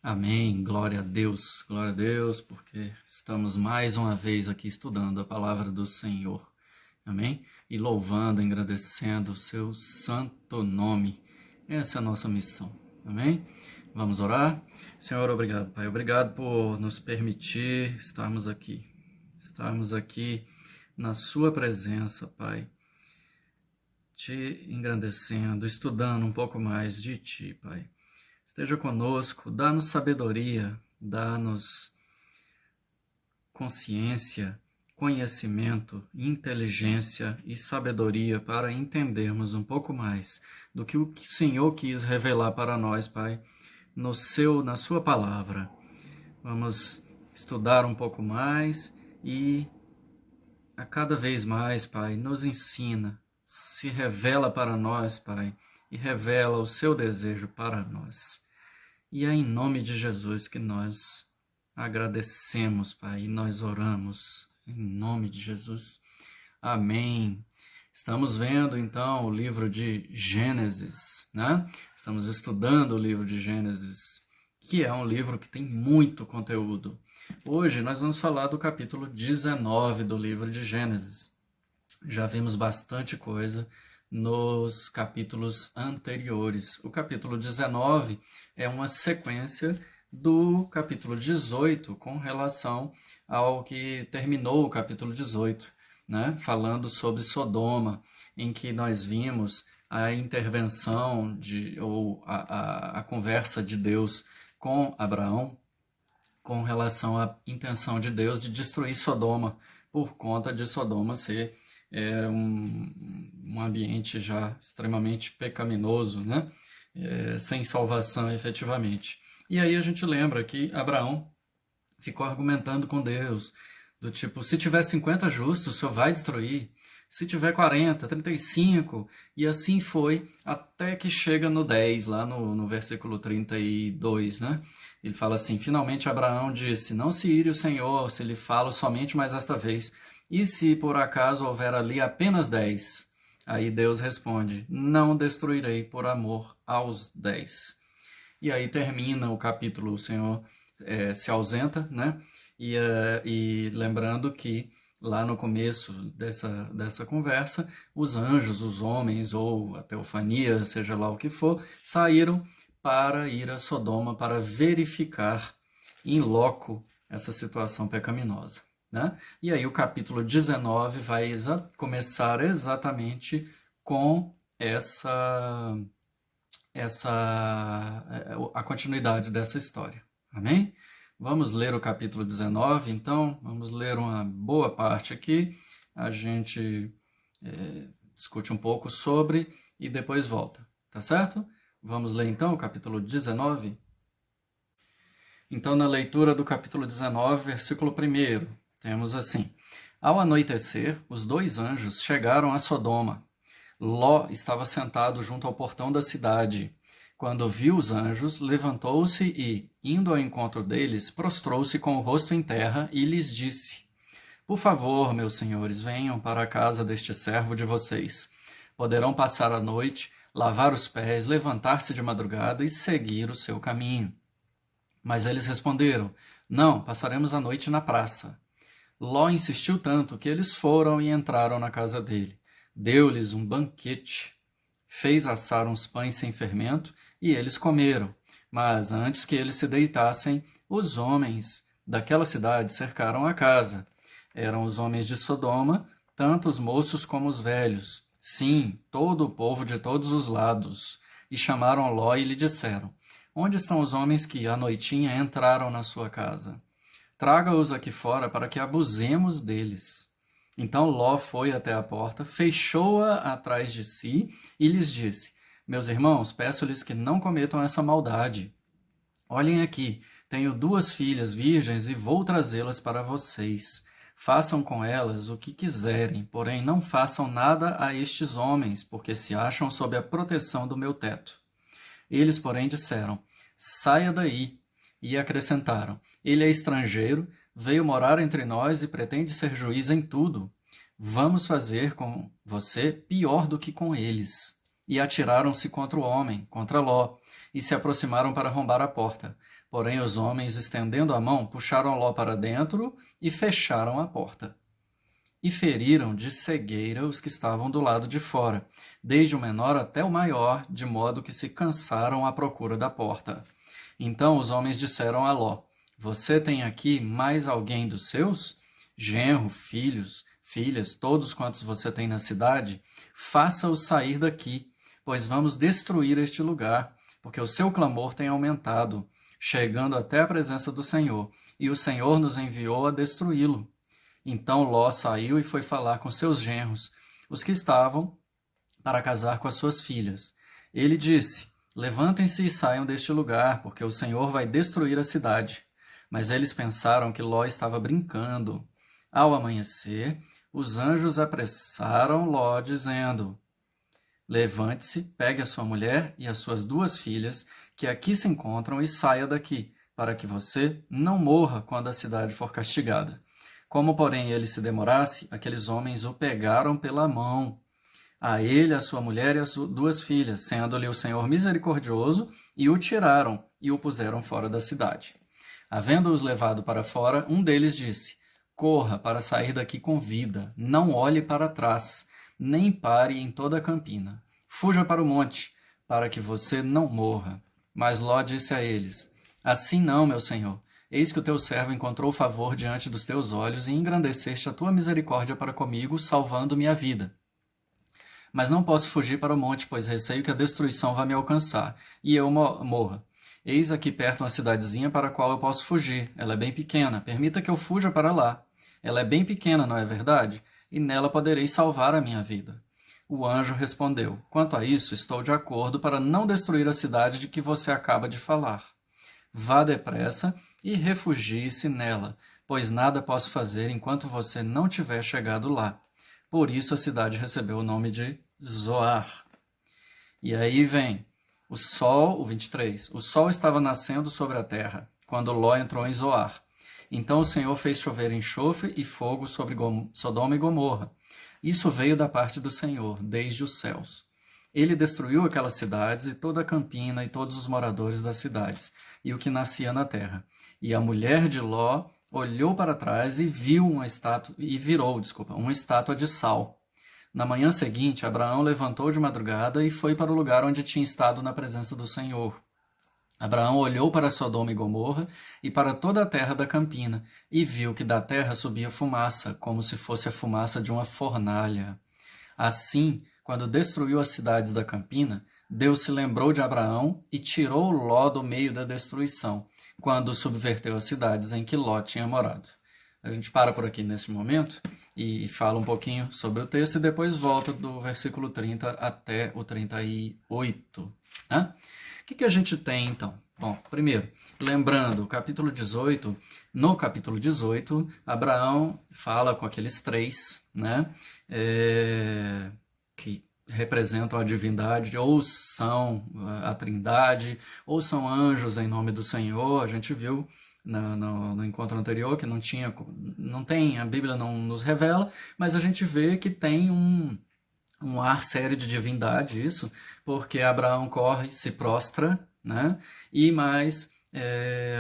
Amém, glória a Deus, porque estamos mais uma vez aqui estudando a palavra do Senhor, amém? E louvando, agradecendo o seu santo nome, essa é a nossa missão, amém? Vamos orar? Senhor, obrigado, Pai, obrigado por nos permitir estarmos aqui na sua presença, Pai, te engrandecendo, estudando um pouco mais de Ti, Pai. Esteja conosco, dá-nos sabedoria, dá-nos consciência, conhecimento, inteligência e sabedoria para entendermos um pouco mais do que o Senhor quis revelar para nós, Pai, na sua palavra. Vamos estudar um pouco mais e a cada vez mais, Pai, nos ensina, se revela para nós, Pai, e revela o seu desejo para nós. E é em nome de Jesus que nós agradecemos, Pai, e nós oramos em nome de Jesus. Amém. Estamos vendo, então, o livro de Gênesis, né? Estamos estudando o livro de Gênesis, que é um livro que tem muito conteúdo. Hoje nós vamos falar do capítulo 19 do livro de Gênesis. Já vimos bastante coisa nos capítulos anteriores. O capítulo 19 é uma sequência do capítulo 18 com relação ao que terminou o capítulo 18, né? Falando sobre Sodoma, em que nós vimos a intervenção ou a conversa de Deus com Abraão com relação à intenção de Deus de destruir Sodoma por conta de Sodoma ser um ambiente já extremamente pecaminoso, né? Sem salvação efetivamente. E aí a gente lembra que Abraão ficou argumentando com Deus, do tipo, se tiver 50 justos, o Senhor vai destruir, se tiver 40, 35, e assim foi até que chega no 10, lá no versículo 32, né? Ele fala assim, finalmente Abraão disse, não se ire o Senhor, se lhe falo somente mais esta vez, e se por acaso houver ali apenas 10? Aí Deus responde, não destruirei por amor aos 10. E aí termina o capítulo, o Senhor se ausenta, né? E lembrando que lá no começo dessa conversa, os anjos, os homens, ou a teofania, seja lá o que for, saíram para ir a Sodoma para verificar in loco essa situação pecaminosa, né? E aí o capítulo 19 vai começar exatamente com a continuidade dessa história. Amém? Vamos ler o capítulo 19, então, vamos ler uma boa parte aqui, a gente discute um pouco sobre e depois volta, tá certo? Vamos ler então o capítulo 19? Então, na leitura do capítulo 19, versículo 1, temos assim, ao anoitecer, os 2 anjos chegaram a Sodoma. Ló estava sentado junto ao portão da cidade. Quando viu os anjos, levantou-se e, indo ao encontro deles, prostrou-se com o rosto em terra e lhes disse, por favor, meus senhores, venham para a casa deste servo de vocês. Poderão passar a noite, lavar os pés, levantar-se de madrugada e seguir o seu caminho. Mas eles responderam, não, passaremos a noite na praça. Ló insistiu tanto que eles foram e entraram na casa dele. Deu-lhes um banquete, fez assar uns pães sem fermento, e eles comeram. Mas antes que eles se deitassem, os homens daquela cidade cercaram a casa. Eram os homens de Sodoma, tanto os moços como os velhos. Sim, todo o povo de todos os lados. E chamaram Ló e lhe disseram, onde estão os homens que, à noitinha, entraram na sua casa? Traga-os aqui fora para que abusemos deles. Então Ló foi até a porta, fechou-a atrás de si e lhes disse, meus irmãos, peço-lhes que não cometam essa maldade. Olhem aqui, tenho 2 filhas virgens e vou trazê-las para vocês. Façam com elas o que quiserem, porém não façam nada a estes homens, porque se acham sob a proteção do meu teto. Eles, porém, disseram, saia daí. E acrescentaram, ele é estrangeiro, veio morar entre nós e pretende ser juiz em tudo. Vamos fazer com você pior do que com eles. e atiraram-se contra o homem, contra Ló, e se aproximaram para arrombar a porta. Porém os homens, estendendo a mão, puxaram Ló para dentro e fecharam a porta. E feriram de cegueira os que estavam do lado de fora, desde o menor até o maior, de modo que se cansaram à procura da porta. Então os homens disseram a Ló: Você tem aqui mais alguém dos seus? Genro, filhos, filhas, todos quantos você tem na cidade? Faça-os sair daqui, pois vamos destruir este lugar, porque o seu clamor tem aumentado, chegando até a presença do Senhor, e o Senhor nos enviou a destruí-lo. Então Ló saiu e foi falar com seus genros, os que estavam para casar com as suas filhas. Ele disse: Levantem-se e saiam deste lugar, porque o Senhor vai destruir a cidade. Mas eles pensaram que Ló estava brincando. Ao amanhecer, os anjos apressaram Ló, dizendo: Levante-se, pegue a sua mulher e as suas 2 filhas, que aqui se encontram, e saia daqui, para que você não morra quando a cidade for castigada. Como, porém, ele se demorasse, aqueles homens o pegaram pela mão, a ele, a sua mulher e as 2 filhas, sendo-lhe o Senhor misericordioso, e o tiraram e o puseram fora da cidade. Havendo-os levado para fora, um deles disse: Corra para sair daqui com vida, não olhe para trás, nem pare em toda a campina. Fuja para o monte, para que você não morra. Mas Ló disse a eles: Assim não, meu senhor. Eis que o teu servo encontrou favor diante dos teus olhos e engrandeceste a tua misericórdia para comigo, salvando-me a vida. Mas não posso fugir para o monte, pois receio que a destruição vá me alcançar, e eu morra. Eis aqui perto uma cidadezinha para a qual eu posso fugir. Ela é bem pequena. Permita que eu fuja para lá. Ela é bem pequena, não é verdade? E nela poderei salvar a minha vida. O anjo respondeu: Quanto a isso, estou de acordo para não destruir a cidade de que você acaba de falar. Vá depressa e refugie-se nela, pois nada posso fazer enquanto você não tiver chegado lá. Por isso a cidade recebeu o nome de Zoar. E aí vem o sol, o 23. O sol estava nascendo sobre a terra, quando Ló entrou em Zoar. Então o Senhor fez chover enxofre e fogo sobre Sodoma e Gomorra. Isso veio da parte do Senhor, desde os céus. Ele destruiu aquelas cidades e toda a campina e todos os moradores das cidades, e o que nascia na terra. E a mulher de Ló olhou para trás e virou uma estátua de sal. Na manhã seguinte, Abraão levantou de madrugada e foi para o lugar onde tinha estado na presença do Senhor. Abraão olhou para Sodoma e Gomorra e para toda a terra da campina, e viu que da terra subia fumaça, como se fosse a fumaça de uma fornalha. Assim, quando destruiu as cidades da campina, Deus se lembrou de Abraão e tirou Ló do meio da destruição, quando subverteu as cidades em que Ló tinha morado. A gente para por aqui nesse momento e fala um pouquinho sobre o texto e depois volta do versículo 30 até o 38. Né? O que a gente tem, então? Bom, primeiro, lembrando, no capítulo 18, Abraão fala com aqueles 3, né, que representam a divindade, ou são a trindade, ou são anjos em nome do Senhor. A gente viu no encontro anterior que não tem, a Bíblia não nos revela, mas a gente vê que tem um ar sério de divindade, isso, porque Abraão corre, se prostra, né? E mais,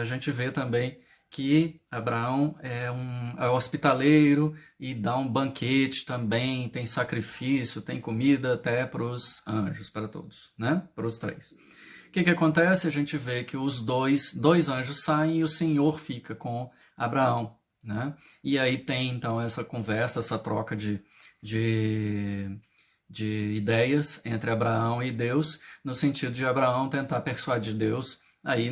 a gente vê também que Abraão é hospitaleiro e dá um banquete também, tem sacrifício, tem comida até para os anjos, para todos, né? Para os 3. O que acontece? A gente vê que os dois anjos saem e o Senhor fica com Abraão, né? E aí tem então essa conversa, essa troca de ideias entre Abraão e Deus, no sentido de Abraão tentar persuadir Deus, aí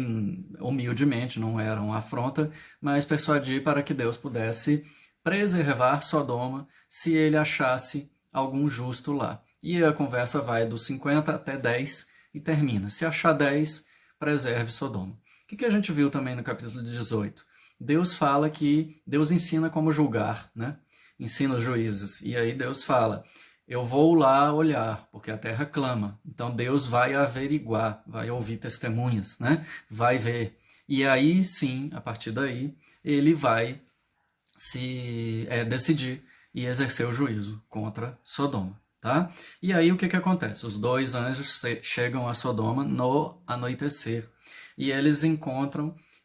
humildemente, não era uma afronta, mas persuadir para que Deus pudesse preservar Sodoma se ele achasse algum justo lá. E a conversa vai dos 50 até 10 e termina. Se achar 10, preserve Sodoma. O que a gente viu também no capítulo 18? Deus fala que Deus ensina como julgar, né? Ensina os juízes. E aí Deus fala: eu vou lá olhar, porque a terra clama. Então Deus vai averiguar, vai ouvir testemunhas, né? Vai ver. E aí sim, a partir daí, ele vai se decidir e exercer o juízo contra Sodoma. tá? E aí o que acontece? Os dois anjos chegam a Sodoma no anoitecer e eles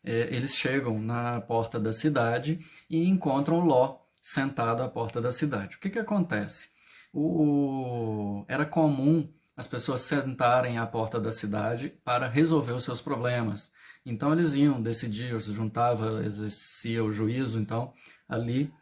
eles chegam na porta da cidade e encontram Ló sentado à porta da cidade. O que acontece? Era comum as pessoas sentarem à porta da cidade para resolver os seus problemas. Então eles iam decidir, se juntava, exercia o juízo, então ali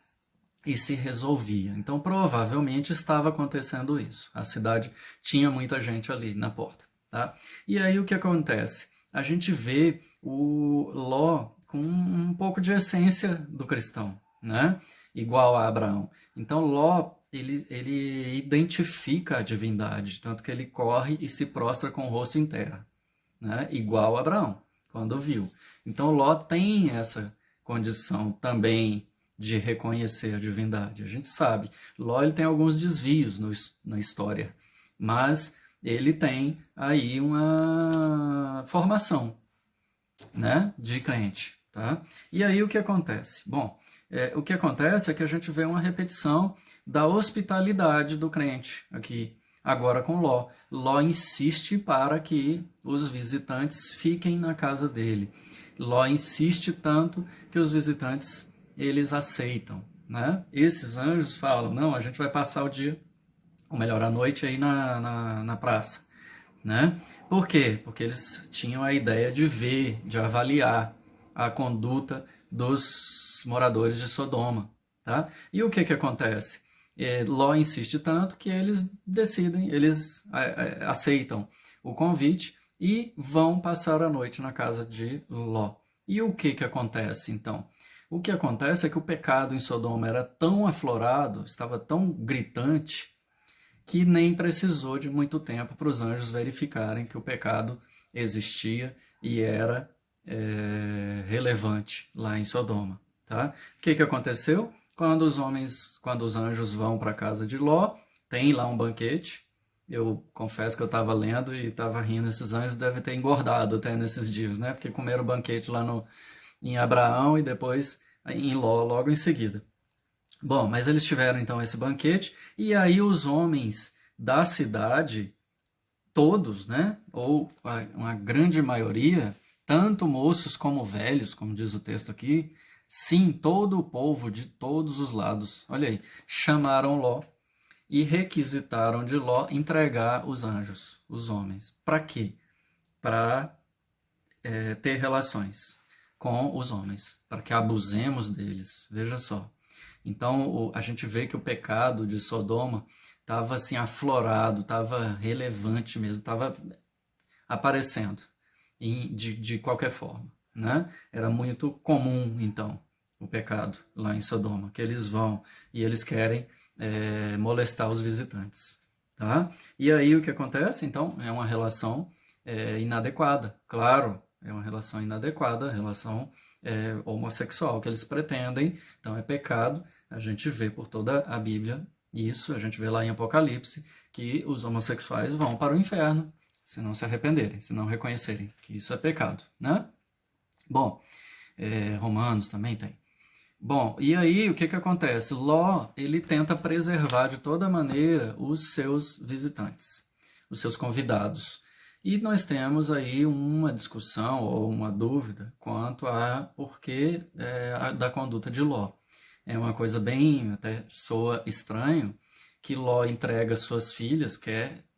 e se resolvia. Então provavelmente estava acontecendo isso. A cidade tinha muita gente ali na porta, tá? E aí o que acontece? A gente vê o Ló com um pouco de essência do cristão, né? Igual a Abraão. Então Ló ele identifica a divindade, tanto que ele corre e se prostra com o rosto em terra, né? Igual a Abraão, quando viu. Então Ló tem essa condição também de reconhecer a divindade. A gente sabe, Ló ele tem alguns desvios na história, mas ele tem aí uma formação, né, de crente, tá? E aí o que acontece? Bom, o que acontece é que a gente vê uma repetição da hospitalidade do crente aqui, agora com Ló. Ló insiste para que os visitantes fiquem na casa dele. Ló insiste tanto que os visitantes eles aceitam, né? Esses anjos falam, não, a gente vai passar o dia, ou melhor, a noite aí na praça, né? Por quê? Porque eles tinham a ideia de ver, de avaliar a conduta dos moradores de Sodoma, tá? E o que acontece? Ló insiste tanto que eles decidem, eles aceitam o convite e vão passar a noite na casa de Ló. E o que acontece então? O que acontece é que o pecado em Sodoma era tão aflorado, estava tão gritante, que nem precisou de muito tempo para os anjos verificarem que o pecado existia e era relevante lá em Sodoma. Tá? O que aconteceu? Quando os anjos vão para a casa de Ló, tem lá um banquete. Eu confesso que eu estava lendo e estava rindo, esses anjos devem ter engordado até nesses dias, né? Porque comeram o banquete lá em Abraão e depois em Ló, logo em seguida. Bom, mas eles tiveram então esse banquete e aí os homens da cidade, todos, né? Ou uma grande maioria, tanto moços como velhos, como diz o texto aqui, sim, todo o povo de todos os lados, olha aí, chamaram Ló e requisitaram de Ló entregar os anjos, os homens. Para quê? Para ter relações com os homens, para que abusemos deles. Veja só. Então a gente vê que o pecado de Sodoma estava assim aflorado, estava relevante mesmo, estava aparecendo de qualquer forma, né? Era muito comum então o pecado lá em Sodoma, que eles vão e eles querem molestar os visitantes, tá? E aí o que acontece? Então é uma relação inadequada, claro, é uma relação inadequada, relação homossexual que eles pretendem, então é pecado. A gente vê por toda a Bíblia isso, a gente vê lá em Apocalipse que os homossexuais vão para o inferno se não se arrependerem, se não reconhecerem que isso é pecado, né? Bom, Romanos também tem. Bom, e aí o que acontece? Ló, ele tenta preservar de toda maneira os seus visitantes, os seus convidados. E nós temos aí uma discussão ou uma dúvida quanto a porquê da conduta de Ló. É uma coisa bem, até soa estranho, que Ló entrega suas filhas,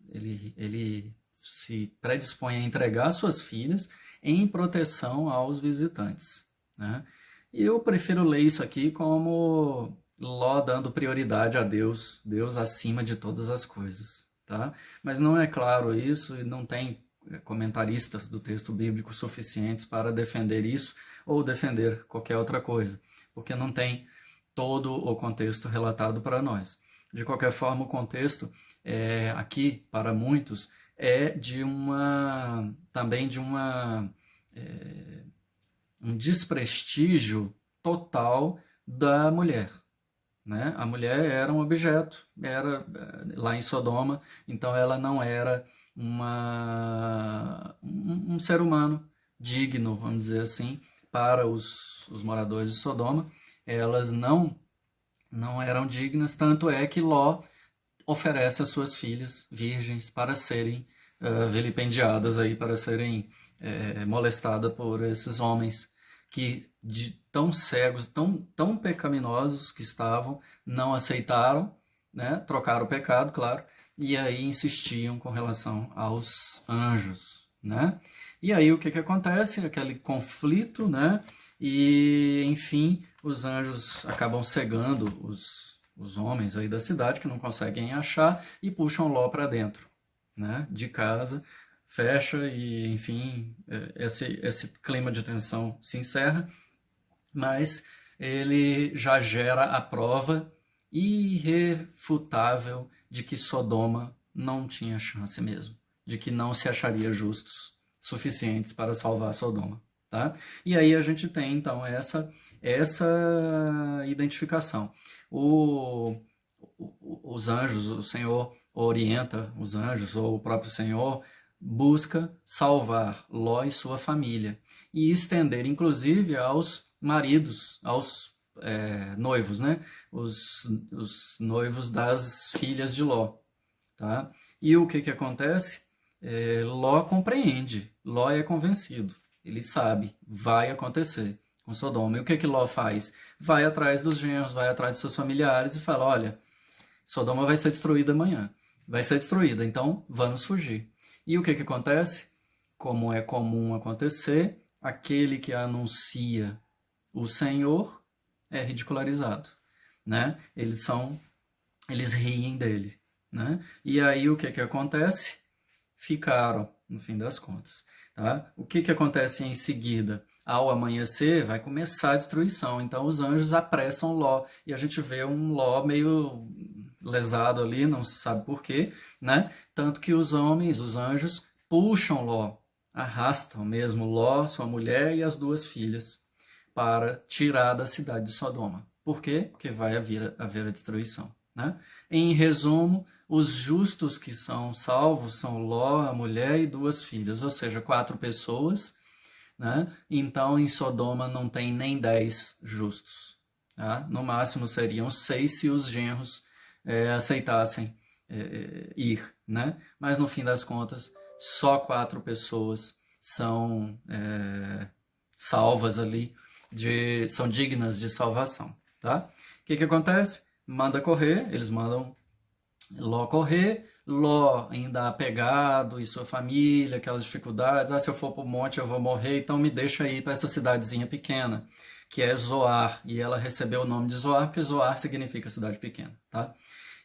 ele se predispõe a entregar suas filhas em proteção aos visitantes, né? E eu prefiro ler isso aqui como Ló dando prioridade a Deus, Deus acima de todas as coisas, tá? Mas não é claro isso e não tem comentaristas do texto bíblico suficientes para defender isso ou defender qualquer outra coisa, porque não tem todo o contexto relatado para nós. De qualquer forma, o contexto aqui, para muitos, é também de um desprestígio total da mulher, né? A mulher era um objeto, era lá em Sodoma, então ela não era um ser humano digno, vamos dizer assim, para os moradores de Sodoma. Elas não eram dignas, tanto é que Ló oferece as suas filhas virgens para serem vilipendiadas aí, para serem molestadas por esses homens que tão cegos, tão pecaminosos que estavam, não aceitaram, né? Trocaram o pecado, claro, e aí insistiam com relação aos anjos, né? E aí o que acontece? Aquele conflito, né? E, enfim, os anjos acabam cegando os homens aí da cidade que não conseguem achar e puxam Ló para dentro, né? De casa, fecha e, enfim, esse clima de tensão se encerra, mas ele já gera a prova irrefutável de que Sodoma não tinha chance mesmo, de que não se acharia justos suficientes para salvar Sodoma, tá? E aí a gente tem então essa identificação. Os anjos, o Senhor orienta os anjos, ou o próprio Senhor busca salvar Ló e sua família e estender inclusive aos maridos, aos noivos, né? Os noivos das filhas de Ló, tá? E o que acontece? Ló compreende, Ló é convencido, ele sabe, vai acontecer com Sodoma. E o que Ló faz? Vai atrás dos genros, vai atrás dos seus familiares e fala, olha, Sodoma vai ser destruída amanhã, vai ser destruída, então vamos fugir. E o que acontece? Como é comum acontecer, aquele que anuncia o Senhor é ridicularizado, né? Eles riem dele, né? E aí o que acontece? Ficaram, no fim das contas, tá? O que acontece em seguida? Ao amanhecer vai começar a destruição, então os anjos apressam Ló, e a gente vê um Ló meio lesado ali, não se sabe porquê, né? Tanto que os anjos, puxam Ló, arrastam mesmo Ló, sua mulher e as duas filhas, para tirar da cidade de Sodoma. Por quê? Porque vai haver a destruição, né? Em resumo, os justos que são salvos são Ló, a mulher e duas filhas, ou seja, 4 pessoas, né? Então, em Sodoma não tem nem 10 justos. Tá? No máximo seriam 6 se os genros aceitassem ir, né? Mas no fim das contas, só 4 pessoas são salvas ali, são dignas de salvação. Tá? O que acontece? Manda correr, eles mandam Ló correr, Ló ainda apegado e sua família, aquelas dificuldades, se eu for para o monte eu vou morrer, então me deixa ir para essa cidadezinha pequena, que é Zoar, e ela recebeu o nome de Zoar, porque Zoar significa cidade pequena, tá?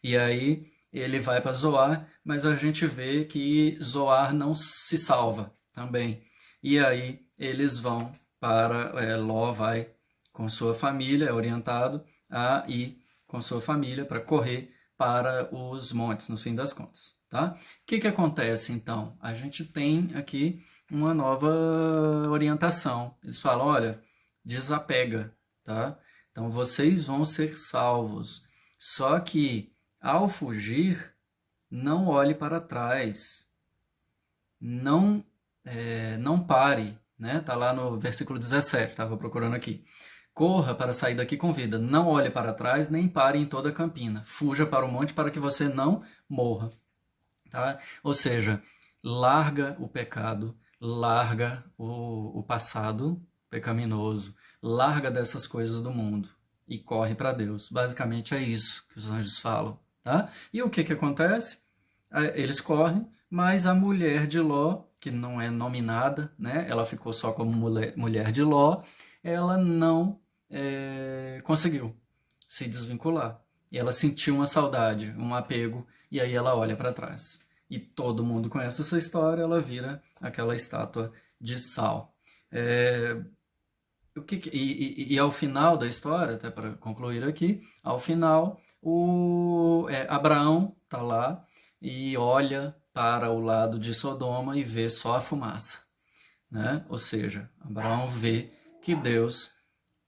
E aí ele vai para Zoar, mas a gente vê que Zoar não se salva também, e aí eles vão para, Ló vai com sua família, é orientado a ir com sua família para correr para os montes, no fim das contas. Tá? O que acontece, então? A gente tem aqui uma nova orientação. Eles falam, olha, desapega, tá? Então, vocês vão ser salvos. Só que, ao fugir, não olhe para trás. Não pare, né? Tá lá no versículo 17, estava procurando aqui. Corra para sair daqui com vida, não olhe para trás, nem pare em toda a campina. Fuja para o monte para que você não morra. Tá? Ou seja, larga o pecado, larga o passado pecaminoso, larga dessas coisas do mundo e corre para Deus. Basicamente é isso que os anjos falam. Tá? E o que acontece? Eles correm, mas a mulher de Ló, que não é nominada, né? Ela ficou só como mulher de Ló, ela não conseguiu se desvincular. E ela sentiu uma saudade, um apego, e aí ela olha para trás. E todo mundo conhece essa história, ela vira aquela estátua de sal. E ao final da história, até para concluir aqui, ao final, Abraão está lá e olha para o lado de Sodoma e vê só a fumaça, né? Ou seja, Abraão vê que Deus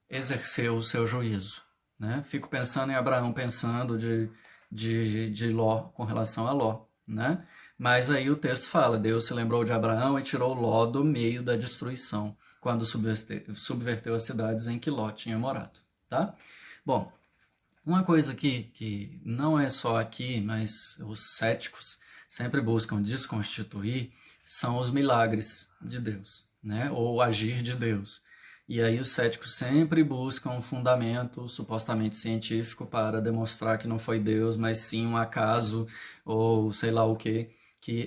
exerceu o seu juízo, né? Fico pensando em Abraão, pensando de Ló, com relação a Ló, né? Mas aí o texto fala, Deus se lembrou de Abraão e tirou Ló do meio da destruição, quando subverteu as cidades em que Ló tinha morado, tá? Bom, Uma coisa que não é só aqui, mas os céticos sempre buscam desconstituir, são os milagres de Deus, né? Ou o agir de Deus. E aí os céticos sempre buscam um fundamento supostamente científico para demonstrar que não foi Deus, mas sim um acaso ou sei lá o que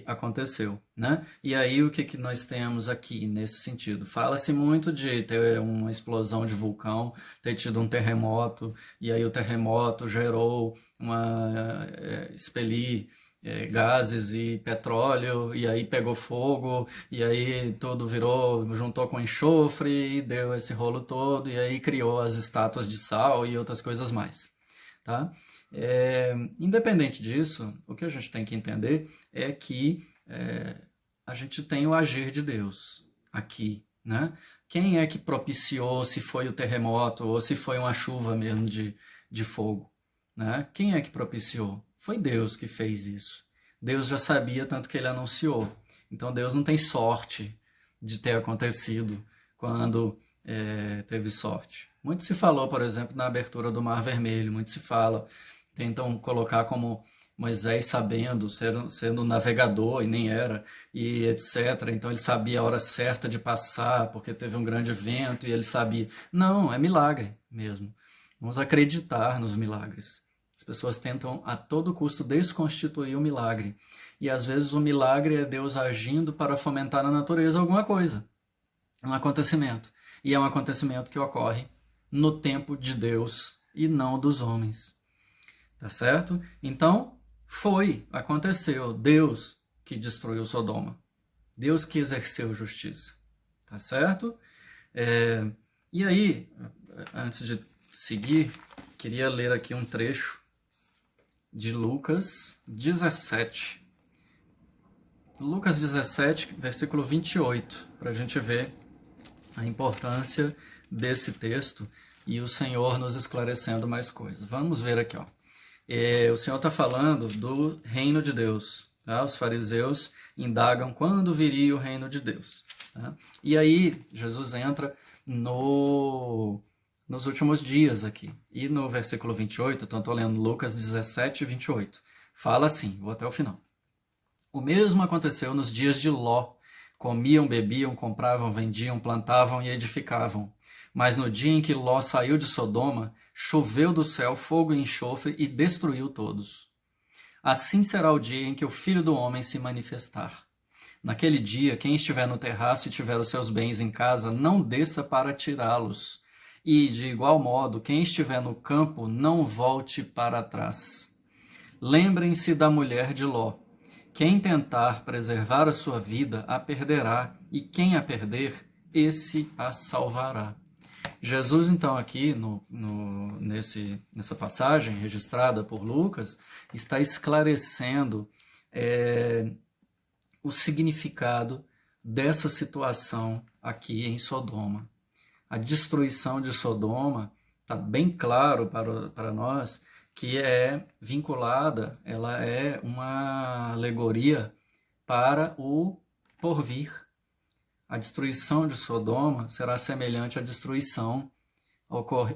aconteceu, né? E aí o que nós temos aqui nesse sentido? Fala-se muito de ter uma explosão de vulcão, ter tido um terremoto, e aí o terremoto gerou expelir gases e petróleo, e aí pegou fogo, e aí tudo juntou com enxofre e deu esse rolo todo, e aí criou as estátuas de sal e outras coisas mais, tá? Independente disso, o que a gente tem que entender é que a gente tem o agir de Deus aqui, né? Quem é que propiciou, se foi o terremoto ou se foi uma chuva mesmo de fogo, né? Quem é que propiciou? Foi Deus que fez isso. Deus já sabia, tanto que ele anunciou. Então Deus não tem sorte de ter acontecido quando teve sorte. Muito se falou, por exemplo, na abertura do Mar Vermelho, muito se fala, tentam colocar como Moisés sabendo, sendo navegador, e nem era, e etc. Então ele sabia a hora certa de passar, porque teve um grande vento, e ele sabia. Não, é milagre mesmo. Vamos acreditar nos milagres. As pessoas tentam a todo custo desconstituir o milagre. E às vezes o milagre é Deus agindo para fomentar na natureza alguma coisa. Um acontecimento. E é um acontecimento que ocorre no tempo de Deus e não dos homens. Tá certo? Então, aconteceu. Deus que destruiu Sodoma. Deus que exerceu justiça. Tá certo? E aí, antes de seguir, queria ler aqui um trecho de Lucas 17. Lucas 17, versículo 28, para a gente ver a importância desse texto e o Senhor nos esclarecendo mais coisas. Vamos ver aqui, ó. O Senhor está falando do reino de Deus. Tá? Os fariseus indagam quando viria o reino de Deus. Tá? E aí Jesus entra nos últimos dias aqui. E no versículo 28, então estou lendo Lucas 17, 28. Fala assim, vou até o final. O mesmo aconteceu nos dias de Ló. Comiam, bebiam, compravam, vendiam, plantavam e edificavam. Mas no dia em que Ló saiu de Sodoma, choveu do céu fogo e enxofre e destruiu todos. Assim será o dia em que o Filho do Homem se manifestar. Naquele dia, quem estiver no terraço e tiver os seus bens em casa, não desça para tirá-los. E, de igual modo, quem estiver no campo, não volte para trás. Lembrem-se da mulher de Ló. Quem tentar preservar a sua vida, a perderá, e quem a perder, esse a salvará. Jesus, então, aqui nessa passagem registrada por Lucas, está esclarecendo o significado dessa situação aqui em Sodoma. A destruição de Sodoma está bem claro para nós que é vinculada, ela é uma alegoria para o porvir. A destruição de Sodoma será semelhante à destruição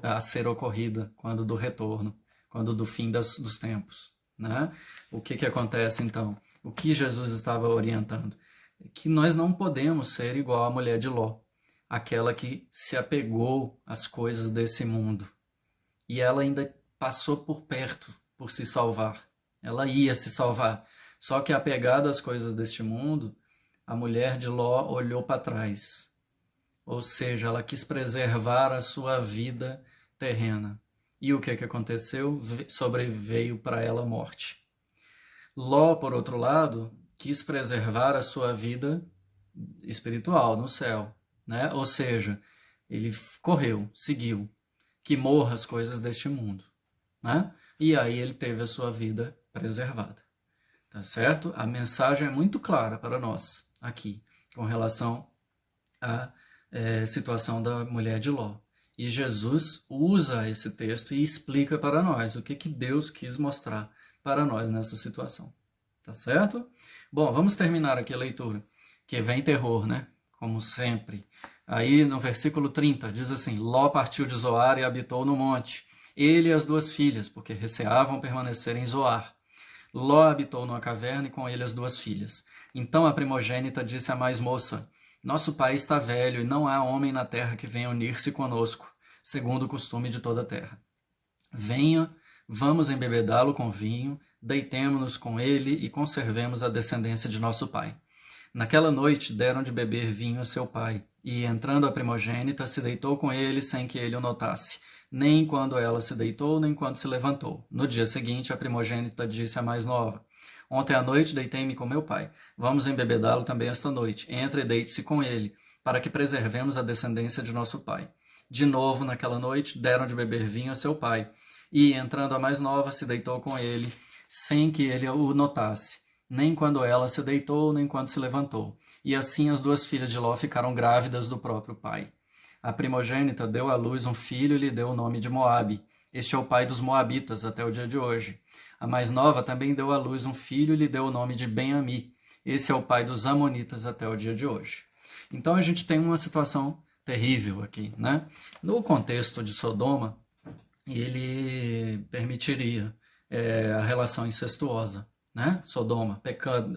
a ser ocorrida quando do retorno, quando do fim dos tempos. Né? O que acontece então? O que Jesus estava orientando? Que nós não podemos ser igual à mulher de Ló, aquela que se apegou às coisas desse mundo. E ela ainda passou por perto, por se salvar. Ela ia se salvar. Só que apegada às coisas deste mundo, a mulher de Ló olhou para trás. Ou seja, ela quis preservar a sua vida terrena. E o que aconteceu? Sobreveio para ela a morte. Ló, por outro lado, quis preservar a sua vida espiritual no céu. Né? Ou seja, ele correu, seguiu, que morra as coisas deste mundo. Né? E aí ele teve a sua vida preservada. Tá certo? A mensagem é muito clara para nós aqui, com relação à situação da mulher de Ló. E Jesus usa esse texto e explica para nós o que Deus quis mostrar para nós nessa situação. Tá certo? Bom, vamos terminar aqui a leitura, que vem terror, né? Como sempre. Aí no versículo 30 diz assim: Ló partiu de Zoar e habitou no monte, ele e as 2 filhas, porque receavam permanecer em Zoar. Ló habitou numa caverna e com ele as 2 filhas. Então a primogênita disse à mais moça: Nosso pai está velho e não há homem na terra que venha unir-se conosco, segundo o costume de toda a terra. Venha, vamos embebedá-lo com vinho, deitemo-nos com ele e conservemos a descendência de nosso pai. Naquela noite deram de beber vinho a seu pai, e, entrando a primogênita, se deitou com ele sem que ele o notasse, nem quando ela se deitou, nem quando se levantou. No dia seguinte, a primogênita disse à mais nova: Ontem à noite deitei-me com meu pai. Vamos embebedá-lo também esta noite. Entre e deite-se com ele, para que preservemos a descendência de nosso pai. De novo, naquela noite, deram de beber vinho a seu pai, e, entrando a mais nova, se deitou com ele, sem que ele o notasse, nem quando ela se deitou, nem quando se levantou. E assim as 2 filhas de Ló ficaram grávidas do próprio pai. A primogênita deu à luz um filho e lhe deu o nome de Moabe. Este é o pai dos moabitas até o dia de hoje. A mais nova também deu à luz um filho e lhe deu o nome de Ben-Ami. Esse é o pai dos amonitas até o dia de hoje. Então a gente tem uma situação terrível aqui, né? No contexto de Sodoma, ele permitiria a relação incestuosa, né? Sodoma,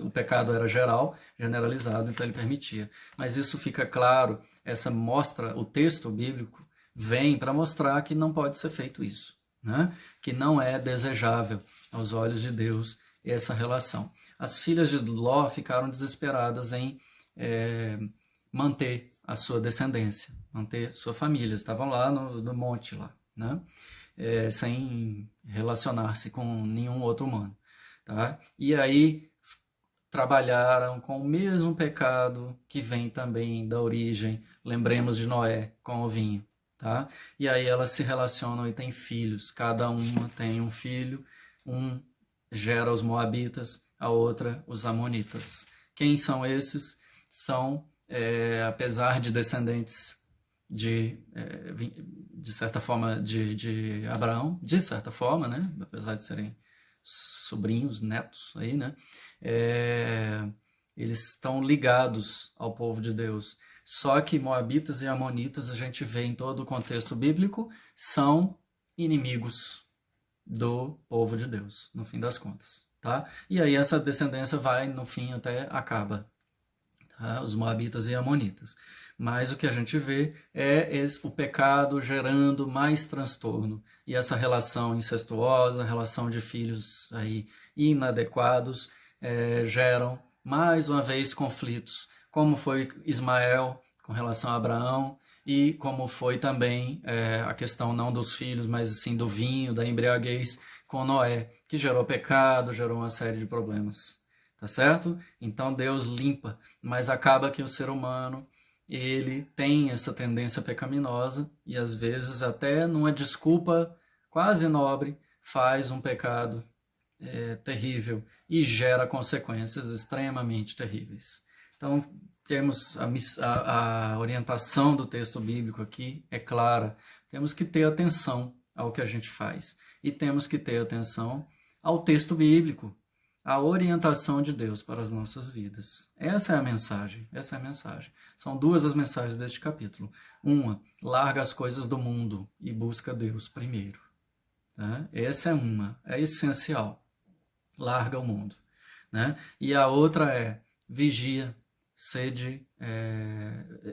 o pecado era geral, generalizado, então ele permitia. Mas isso fica claro, essa mostra, o texto bíblico vem para mostrar que não pode ser feito isso, né? Que não é desejável aos olhos de Deus essa relação. As filhas de Ló ficaram desesperadas em manter a sua descendência, manter sua família. Estavam lá no monte, lá, né? Sem relacionar-se com nenhum outro humano. Tá? E aí trabalharam com o mesmo pecado que vem também da origem, lembremos de Noé com o vinho. Tá? E aí elas se relacionam e têm filhos, cada uma tem um filho, um gera os moabitas, a outra os amonitas. Quem são esses? São, apesar de descendentes de certa forma, de Abraão, de certa forma, né? Apesar de serem sobrinhos, netos, aí, né? Eles estão ligados ao povo de Deus. Só que moabitas e amonitas, a gente vê em todo o contexto bíblico, são inimigos do povo de Deus, no fim das contas. Tá? E aí essa descendência vai, no fim, até acaba. Tá? Os moabitas e amonitas. Mas o que a gente vê é o pecado gerando mais transtorno. E essa relação incestuosa, relação de filhos aí inadequados, geram mais uma vez conflitos, como foi Ismael com relação a Abraão, e como foi também a questão não dos filhos, mas sim do vinho, da embriaguez com Noé, que gerou pecado, gerou uma série de problemas. Tá certo? Então Deus limpa, mas acaba que o ser humano, ele tem essa tendência pecaminosa e às vezes até numa desculpa quase nobre faz um pecado terrível e gera consequências extremamente terríveis. Então temos a orientação do texto bíblico aqui é clara, temos que ter atenção ao que a gente faz e temos que ter atenção ao texto bíblico, a orientação de Deus para as nossas vidas. Essa é a mensagem, essa é a mensagem. São 2 as mensagens deste capítulo. Uma, larga as coisas do mundo e busca Deus primeiro. Tá? Essa é uma, é essencial. Larga o mundo. Né? E a outra é, vigia, sede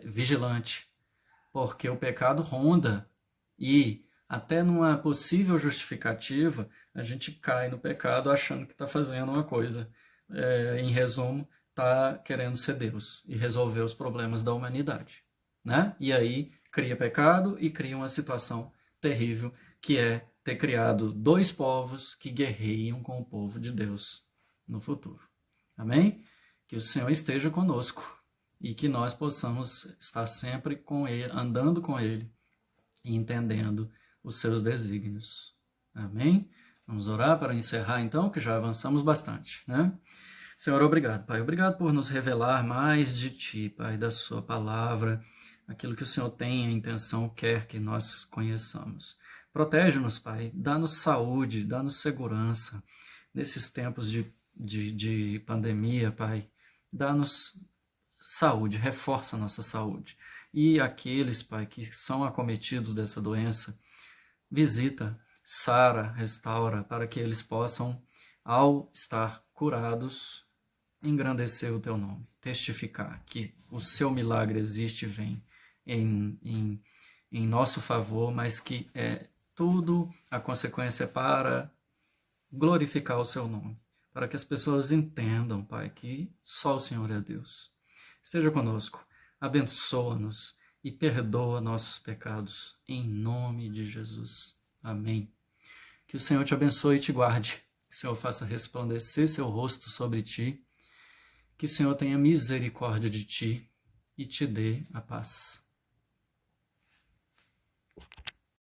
vigilante, porque o pecado ronda e até numa possível justificativa, a gente cai no pecado achando que está fazendo uma coisa. Em resumo, está querendo ser Deus e resolver os problemas da humanidade. Né? E aí cria pecado e cria uma situação terrível, que é ter criado 2 povos que guerreiam com o povo de Deus no futuro. Amém? Que o Senhor esteja conosco e que nós possamos estar sempre com Ele, andando com Ele e entendendo os seus desígnios. Amém? Vamos orar para encerrar então, que já avançamos bastante, né? Senhor, obrigado, Pai. Obrigado por nos revelar mais de Ti, Pai, da Sua palavra, aquilo que o Senhor tem a intenção, quer que nós conheçamos. Protege-nos, Pai. Dá-nos saúde, dá-nos segurança nesses tempos de pandemia, Pai. Dá-nos saúde, reforça a nossa saúde. E aqueles, Pai, que são acometidos dessa doença, visita, sara, restaura, para que eles possam, ao estar curados, engrandecer o teu nome, testificar que o seu milagre existe e vem em nosso favor, mas que é tudo a consequência para glorificar o seu nome, para que as pessoas entendam, Pai, que só o Senhor é Deus. Esteja conosco, abençoa-nos e perdoa nossos pecados, em nome de Jesus. Amém. Que o Senhor te abençoe e te guarde, que o Senhor faça resplandecer seu rosto sobre ti, que o Senhor tenha misericórdia de ti e te dê a paz.